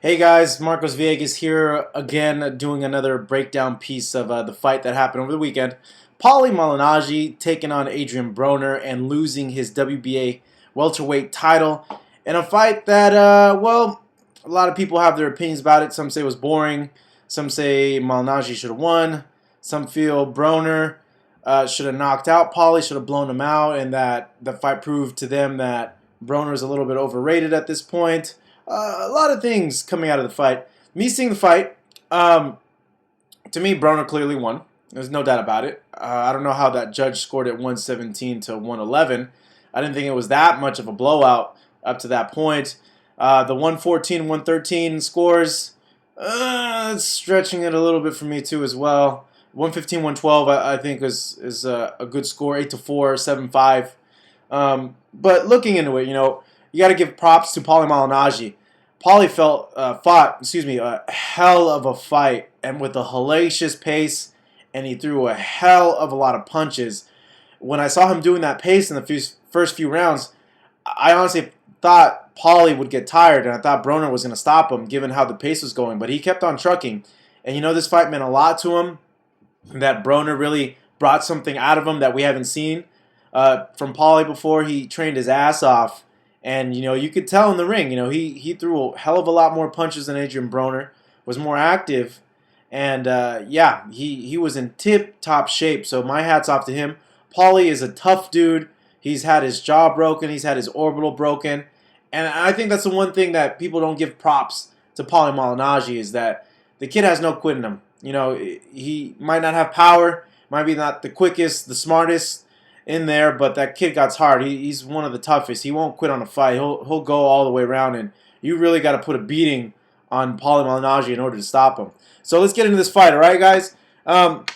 Hey guys, Marcos Villegas here again doing another breakdown piece of the fight that happened over the weekend. Paulie Malignaggi taking on Adrien Broner and losing his WBA welterweight title in a fight that, well, a lot of people have their opinions about it. Some say it was boring. Some say Malignaggi should have won. Some feel Broner should have knocked out Paulie, should have blown him out, and that the fight proved to them that Broner is a little bit overrated at this point. A lot of things coming out of the fight. Me seeing the fight, to me, Broner clearly won. There's no doubt about it. I don't know how that judge scored it 117 to 111. I didn't think it was that much of a blowout up to that point. The 114, 113 scores, stretching it a little bit for me too as well. 115, 112, I think is a good score. 8 to 4, 7-5. But looking into it, you got to give props to Paulie Malignaggi. Paulie fought a hell of a fight, and with a hellacious pace, and he threw a hell of a lot of punches. When I saw him doing that pace in the first few rounds, I honestly thought Paulie would get tired, and I thought Broner was going to stop him, given how the pace was going. But he kept on trucking, and this fight meant a lot to him. That Broner really brought something out of him that we haven't seen from Paulie before. He trained his ass off. And, you could tell in the ring, he threw a hell of a lot more punches than Adrien Broner, was more active, and, yeah, he was in tip-top shape, so my hat's off to him. Paulie is a tough dude. He's had his jaw broken. He's had his orbital broken, and I think that's the one thing that people don't give props to Paulie Malignaggi is that the kid has no quit in him. He might not have power, might be not the quickest, the smartest, in there, but that kid got hard. He's one of the toughest. He won't quit on a fight. He'll go all the way around, and you really got to put a beating on Paulie Malignaggi in order to stop him. So let's get into this fight, all right, guys? Like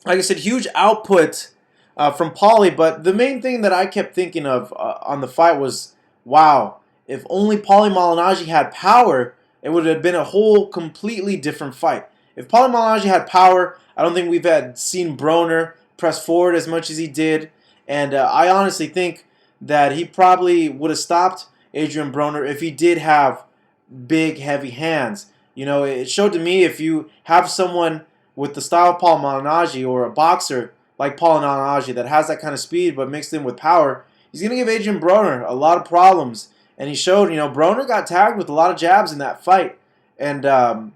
I said, huge output from Paulie, but the main thing that I kept thinking of on the fight was, wow, if only Paulie Malignaggi had power, it would have been a whole completely different fight. If Paulie Malignaggi had power, I don't think we've seen Broner press forward as much as he did, and I honestly think that he probably would have stopped Adrien Broner if he did have big, heavy hands. It showed to me if you have someone with the style of Paulie Malignaggi or a boxer like Paulie Malignaggi that has that kind of speed but mixed in with power, he's going to give Adrien Broner a lot of problems. And he showed, Broner got tagged with a lot of jabs in that fight. And,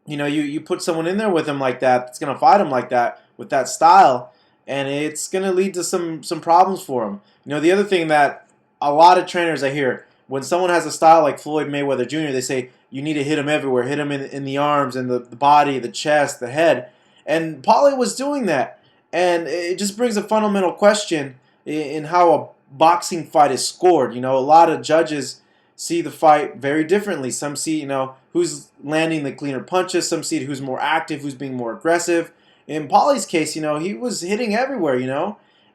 you put someone in there with him like that that's going to fight him like that with that style, and it's going to lead to some problems for him. The other thing that a lot of trainers I hear, when someone has a style like Floyd Mayweather Jr., they say you need to hit him everywhere, hit him in the arms and the body, the chest, the head. And Paulie was doing that. And it just brings a fundamental question in how a boxing fight is scored. A lot of judges see the fight very differently. Some see, who's landing the cleaner punches. Some see who's more active, who's being more aggressive. In Paulie's case, he was hitting everywhere,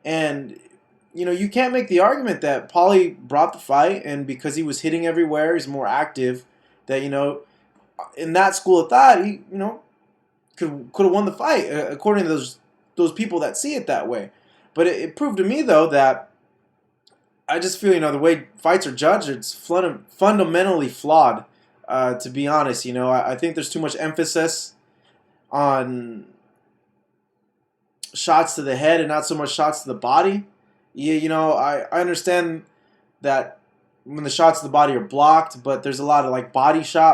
and, you can't make the argument that Paulie brought the fight, and because he was hitting everywhere, he's more active, that, in that school of thought, he, could have won the fight, according to those people that see it that way. But it proved to me, though, that I just feel, the way fights are judged, it's fundamentally flawed, to be honest. I think there's too much emphasis on shots to the head and not so much shots to the body. Yeah, I understand that when the shots to the body are blocked, but there's a lot of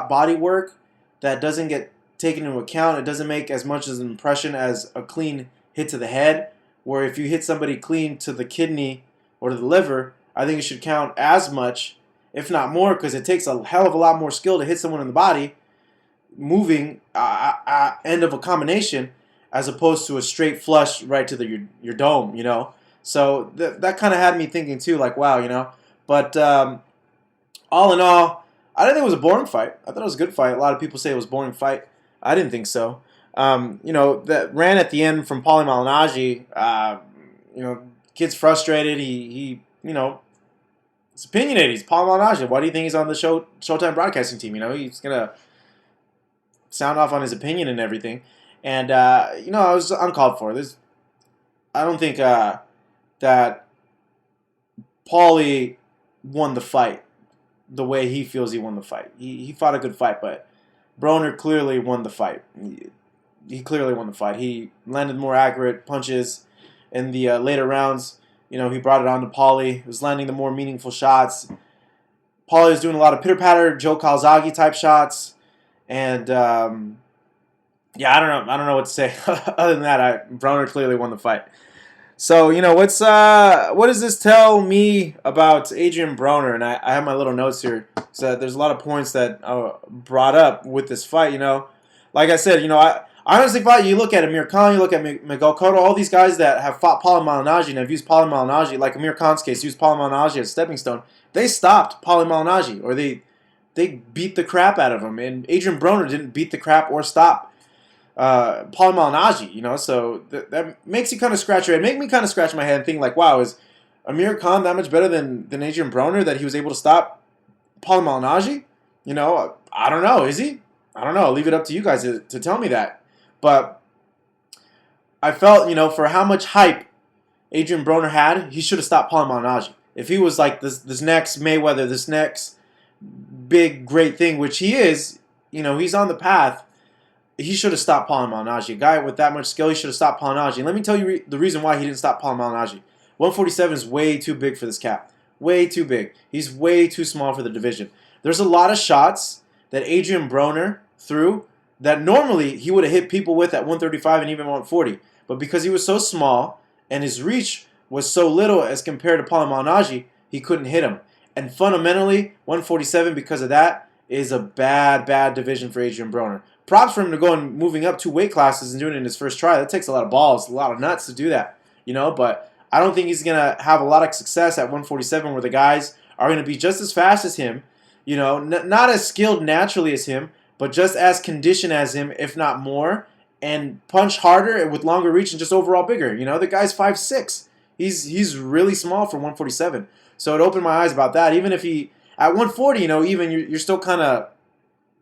body work that doesn't get taken into account. It doesn't make as much as an impression as a clean hit to the head, where if you hit somebody clean to the kidney or to the liver, I think it should count as much, if not more, because it takes a hell of a lot more skill to hit someone in the body, moving end of a combination, as opposed to a straight flush right to your dome, So that kind of had me thinking too, like, wow, But all in all, I didn't think it was a boring fight. I thought it was a good fight. A lot of people say it was a boring fight. I didn't think so. That ran at the end from Paulie Malignaggi, kid's frustrated. He it's opinionated. He's Paulie Malignaggi. Why do you think he's on the Showtime broadcasting team? He's going to sound off on his opinion and everything. And, it was uncalled for. I don't think that Paulie won the fight. the way he feels he won the fight. He fought a good fight, but Broner clearly won the fight. He clearly won the fight. He landed more accurate punches in the later rounds. You know, he brought it on to Paulie. He was landing the more meaningful shots. Paulie was doing a lot of pitter-patter, Joe Calzaghe type shots. And, yeah, I don't know what to say. Other than that, Broner clearly won the fight. So, you know, what does this tell me about Adrien Broner? And I have my little notes here. So there's a lot of points that brought up with this fight, you know. Like I said, you know, I honestly thought you look at Amir Khan, you look at Miguel Cotto, all these guys that have fought Paulie Malignaggi and have used Paulie Malignaggi, like Amir Khan's case, used Paulie Malignaggi as a stepping stone. They stopped Paulie Malignaggi, or they beat the crap out of him. And Adrien Broner didn't beat the crap or stop Paulie Malignaggi, you know, so that makes you kind of scratch your head. Make me kind of scratch my head and think like, wow, is Amir Khan that much better than Adrien Broner that he was able to stop Paulie Malignaggi? You know, I don't know. Is he? I don't know. I'll leave it up to you guys to tell me that. But I felt, you know, for how much hype Adrien Broner had, he should have stopped Paulie Malignaggi. If he was like this next Mayweather, this next big, great thing, which he is, you know, he's on the path, he should have stopped Paulie Malignaggi. A guy with that much skill, he should have stopped Malignaggi. And let me tell you the reason why he didn't stop Paulie Malignaggi. 147 is way too big for this cap. Way too big. He's way too small for the division. There's a lot of shots that Adrien Broner threw that normally he would have hit people with at 135 and even 140. But because he was so small and his reach was so little as compared to Paulie Malignaggi, he couldn't hit him. And fundamentally, 147, because of that, is a bad division for Adrien Broner. Props for him to go and moving up 2 weight classes and doing it in his first try. That takes a lot of balls, a lot of nuts to do that, you know. But I don't think he's going to have a lot of success at 147 where the guys are going to be just as fast as him, you know, not as skilled naturally as him, but just as conditioned as him, if not more, and punch harder and with longer reach and just overall bigger. You know, the guy's 5'6". He's really small for 147. So it opened my eyes about that. Even if he, at 140, you know, even you're still kind of,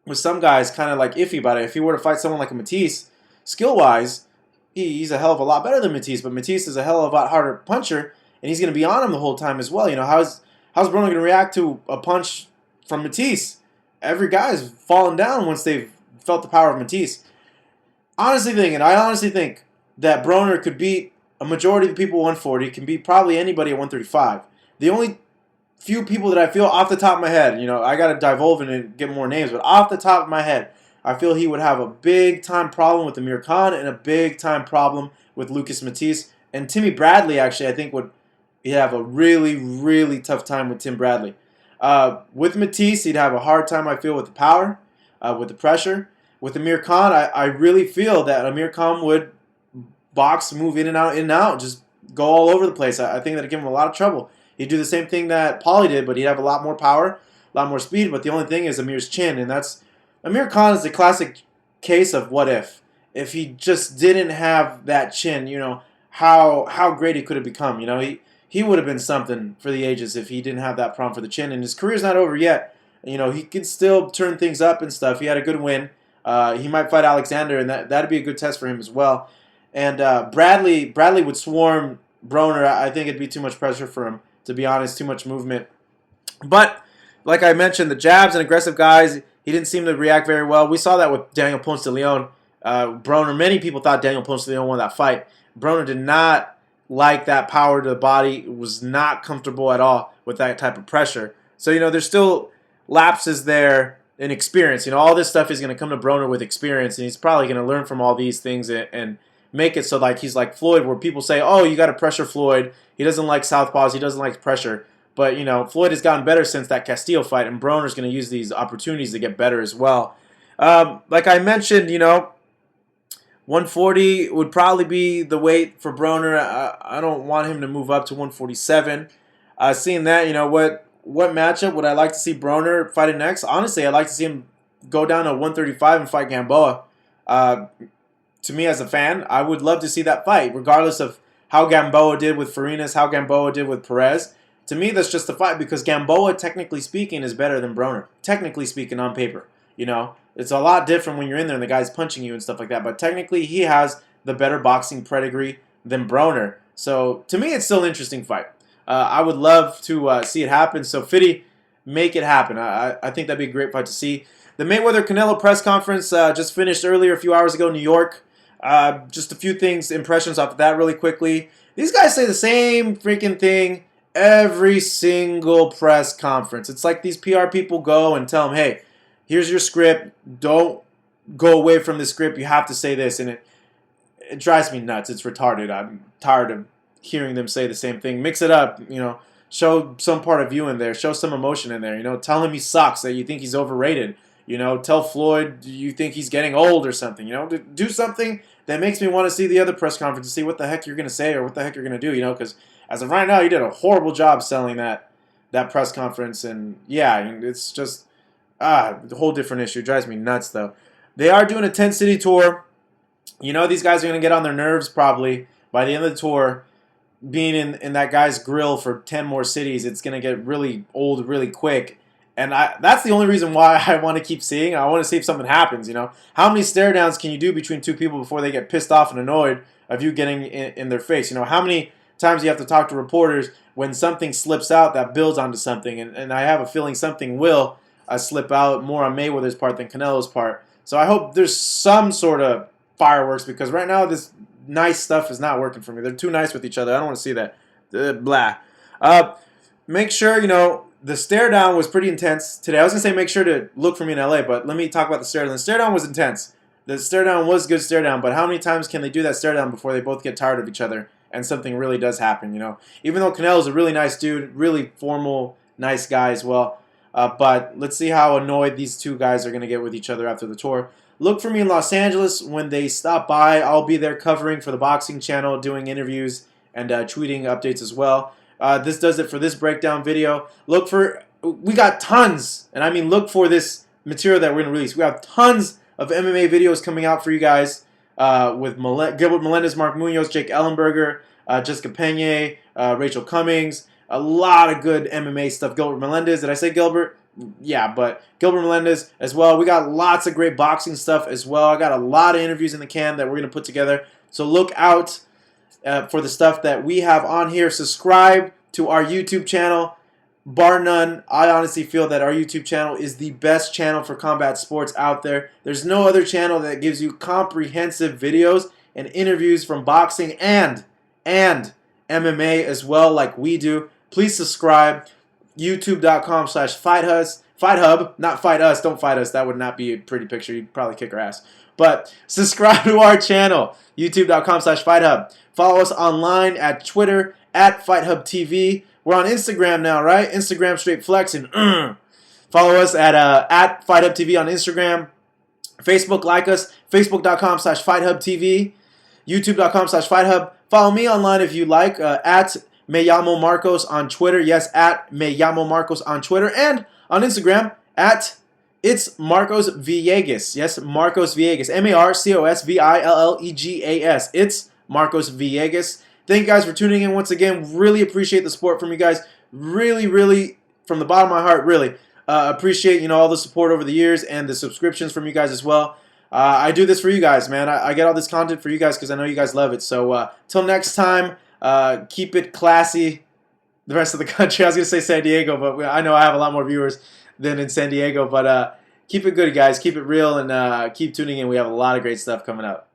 with some guys, kind of like iffy about it. If he were to fight someone like a Matisse, skill-wise, he's a hell of a lot better than Matisse. But Matisse is a hell of a lot harder puncher, and he's going to be on him the whole time as well. You know, how's Broner going to react to a punch from Matisse? Every guy's fallen down once they've felt the power of Matisse. I honestly think that Broner could beat a majority of the people at 140, can beat probably anybody at 135. The only few people that I feel off the top of my head, you know, I got to divulge in and get more names, but off the top of my head, I feel he would have a big-time problem with Amir Khan and a big-time problem with Lucas Matisse. And Timmy Bradley, actually, I think he'd have a really, really tough time with Tim Bradley. With Matisse, he'd have a hard time, I feel, with the power, with the pressure. With Amir Khan, I really feel that Amir Khan would box, move in and out, just go all over the place. I think that would give him a lot of trouble. He'd do the same thing that Paulie did, but he'd have a lot more power, a lot more speed. But the only thing is Amir's chin, and Amir Khan is the classic case of what if. If he just didn't have that chin, you know, how great he could have become. You know, he would have been something for the ages if he didn't have that problem for the chin. And his career's not over yet. You know, he can still turn things up and stuff. He had a good win. He might fight Alexander, and that'd be a good test for him as well. And Bradley would swarm Broner. I think it'd be too much pressure for him, to be honest, too much movement. But, like I mentioned, the jabs and aggressive guys, he didn't seem to react very well. We saw that with Daniel Ponce de Leon. Broner, many people thought Daniel Ponce de Leon won that fight. Broner did not like that power to the body, was not comfortable at all with that type of pressure. So, you know, there's still lapses there in experience. You know, all this stuff is going to come to Broner with experience, and he's probably going to learn from all these things and make it so like he's like Floyd, where people say, oh, you got to pressure Floyd. He doesn't like southpaws. He doesn't like pressure. But, you know, Floyd has gotten better since that Castillo fight, and Broner's going to use these opportunities to get better as well. Like I mentioned, you know, 140 would probably be the weight for Broner. I don't want him to move up to 147. Seeing that, you know, what matchup would I like to see Broner fighting next? Honestly, I'd like to see him go down to 135 and fight Gamboa. To me as a fan, I would love to see that fight, regardless of how Gamboa did with Farinas, how Gamboa did with Perez. To me, that's just a fight because Gamboa, technically speaking, is better than Broner. Technically speaking, on paper. You know, it's a lot different when you're in there and the guy's punching you and stuff like that. But technically, he has the better boxing pedigree than Broner. So, to me, it's still an interesting fight. I would love to see it happen. So, Fiddy, Make it happen. I think that'd be a great fight to see. The Mayweather-Canelo press conference just finished earlier, a few hours ago, in New York. Just a few things, impressions off of that really quickly. These guys say the same freaking thing every single press conference. It's like these PR people go and tell them, hey, here's your script. Don't go away from the script. You have to say this. And it drives me nuts. It's retarded. I'm tired of hearing them say the same thing. Mix it up, you know. Show some part of you in there. Show some emotion in there. You know, tell him he sucks, that you think he's overrated. You know, tell Floyd you think he's getting old or something. You know, do something that makes me want to see the other press conference to see what the heck you're going to say or what the heck you're going to do. You know, because as of right now, you did a horrible job selling that press conference. And yeah, it's just a whole different issue. It drives me nuts, though. They are doing a 10-city tour. You know, these guys are going to get on their nerves probably by the end of the tour. Being in that guy's grill for 10 more cities, it's going to get really old really quick. And that's the only reason why I want to keep seeing. I want to see if something happens, you know. How many stare downs can you do between two people before they get pissed off and annoyed of you getting in their face? You know, how many times do you have to talk to reporters when something slips out that builds onto something? And I have a feeling something will slip out more on Mayweather's part than Canelo's part. So I hope there's some sort of fireworks, because right now this nice stuff is not working for me. They're too nice with each other. I don't want to see that. Blah. Make sure, you know, the stare down was pretty intense today. I was going to say make sure to look for me in LA, but let me talk about the stare down. The stare down was intense. The stare down was good stare down, but how many times can they do that stare down before they both get tired of each other and something really does happen, you know? Even though Canelo's a really nice dude, really formal, nice guy as well. But let's see how annoyed these two guys are going to get with each other after the tour. Look for me in Los Angeles when they stop by. I'll be there covering for the boxing channel, doing interviews and tweeting updates as well. This does it for this breakdown video. We got tons, and I mean look for this material that we're going to release. We have tons of MMA videos coming out for you guys with Gilbert Melendez, Mark Munoz, Jake Ellenberger, Jessica Pena, Rachel Cummings. A lot of good MMA stuff. Gilbert Melendez, did I say Gilbert? Yeah, but Gilbert Melendez as well. We got lots of great boxing stuff as well. I got a lot of interviews in the can that we're going to put together. So look out for the stuff that we have on here. Subscribe to our YouTube channel. Bar none, I honestly feel that our YouTube channel is the best channel for combat sports out there. There's no other channel that gives you comprehensive videos and interviews from boxing and MMA as well, like we do. Please subscribe. YouTube.com/FightHub, not Fight Us. Don't fight us. That would not be a pretty picture. You'd probably kick our ass. But subscribe to our channel, YouTube.com/FightHub. Follow us online at Twitter at FightHubTV. We're on Instagram now, right? Instagram straight flexing. Follow us at FightHubTV on Instagram. Facebook, like us, Facebook.com/FightHubTV. YouTube.com/FightHub. Follow me online if you like, at Me Llamo Marcos on Twitter. Yes, at Me Llamo Marcos on Twitter. And on Instagram, at It's Marcos Villegas. Yes, Marcos Villegas. MarcosVillegas. It's Marcos Villegas. Thank you guys for tuning in once again. Really appreciate the support from you guys. Really, really, from the bottom of my heart, really appreciate, you know, all the support over the years and the subscriptions from you guys as well. I do this for you guys, man. I get all this content for you guys because I know you guys love it. So till next time, keep it classy. The rest of the country. I was going to say San Diego, but I know I have a lot more viewers than in San Diego. But keep it good, guys. Keep it real and keep tuning in. We have a lot of great stuff coming up.